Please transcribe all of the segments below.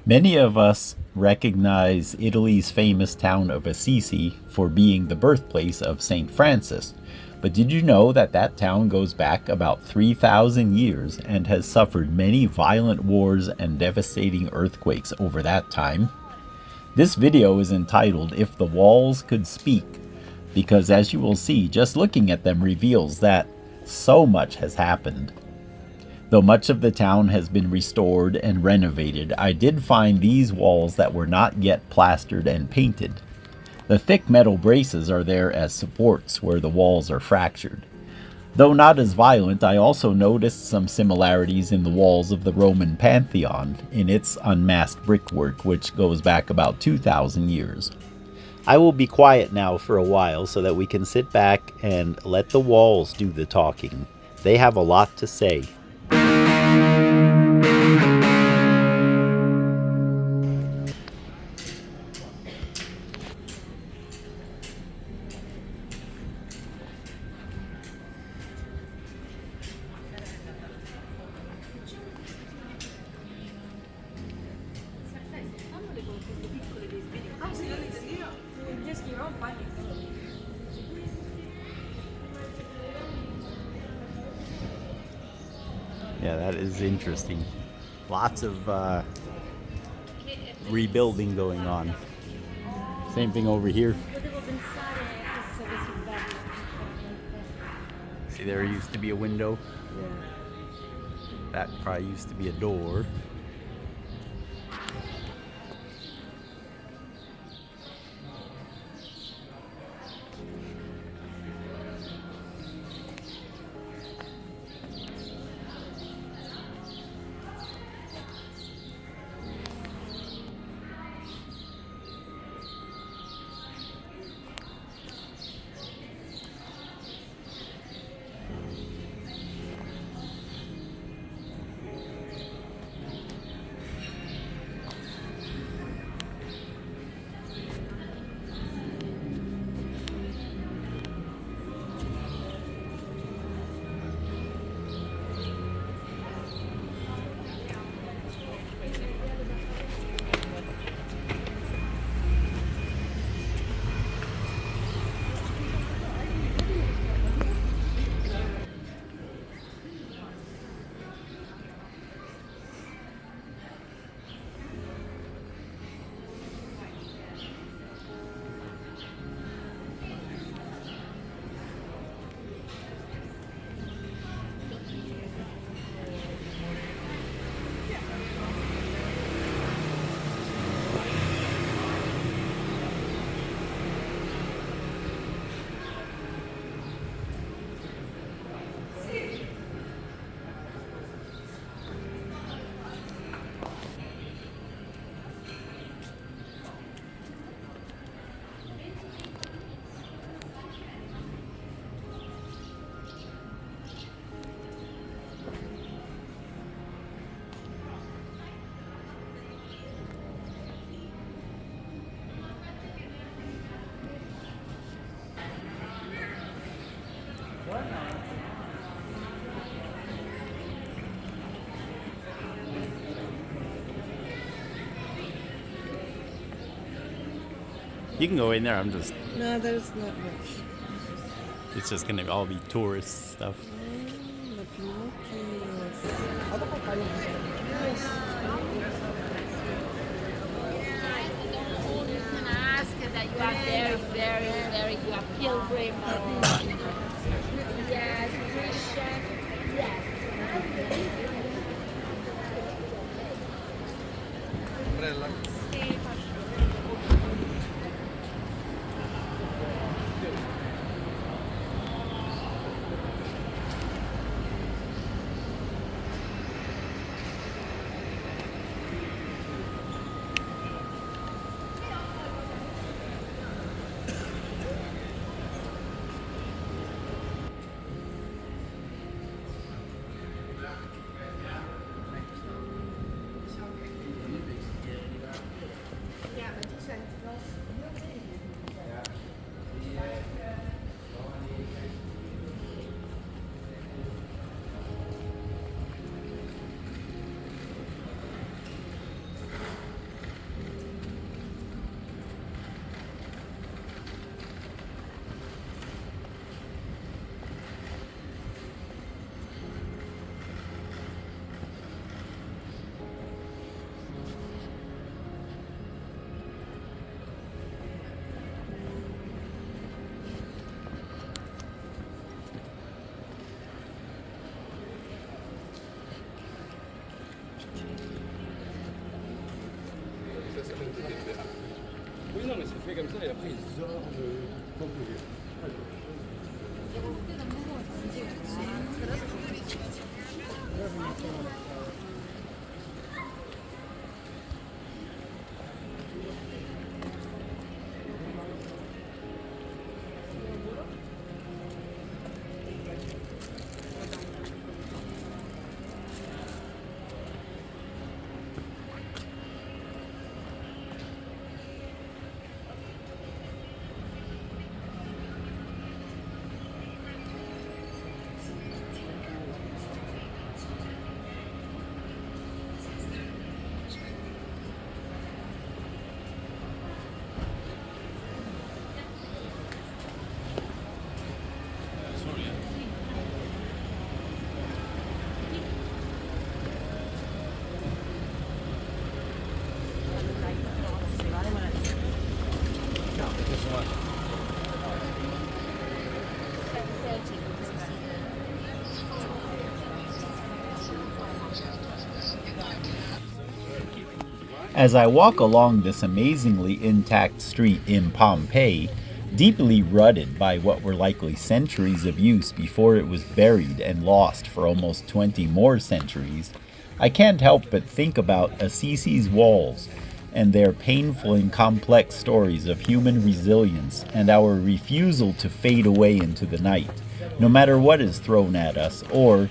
Many of us recognize Italy's famous town of Assisi for being the birthplace of St. Francis. But did you know that that town goes back about 3,000 years and has suffered many violent wars and devastating earthquakes over that time? This video is entitled If the Walls Could Speak, because as you will see, just looking at them reveals that so much has happened. Though much of the town has been restored and renovated, I did find these walls that were not yet plastered and painted. The thick metal braces are there as supports where the walls are fractured. Though not as violent, I also noticed some similarities in the walls of the Roman Pantheon in its unmasked brickwork, which goes back about 2,000 years. I will be quiet now for a while so that we can sit back and let the walls do the talking. They have a lot to say. Yeah, that is interesting. Lots of rebuilding going on. Same thing over here. See, there used to be a window. That probably used to be a door. You can go in there. No, there's not much. It's just gonna all be tourist stuff. You can ask that you are very, you are pilgrim or yes, Christian, yes. non, mais c'est fait comme ça et après il sort de Pompeii. As I walk along this amazingly intact street in Pompeii, deeply rutted by what were likely centuries of use before it was buried and lost for almost 20 more centuries, I can't help but think about Assisi's walls and their painful and complex stories of human resilience and our refusal to fade away into the night, no matter what is thrown at us or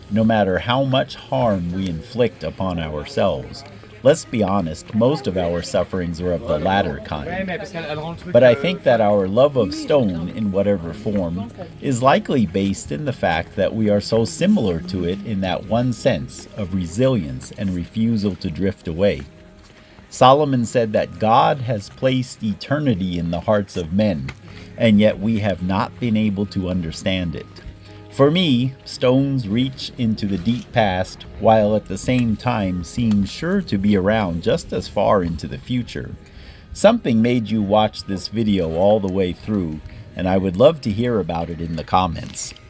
no matter how much harm we inflict upon ourselves. Let's be honest, most of our sufferings are of the latter kind. But I think that our love of stone, in whatever form, is likely based in the fact that we are so similar to it in that one sense of resilience and refusal to drift away. Solomon said that God has placed eternity in the hearts of men, and yet we have not been able to understand it. For me, stones reach into the deep past, while at the same time seem sure to be around just as far into the future. Something made you watch this video all the way through, and I would love to hear about it in the comments.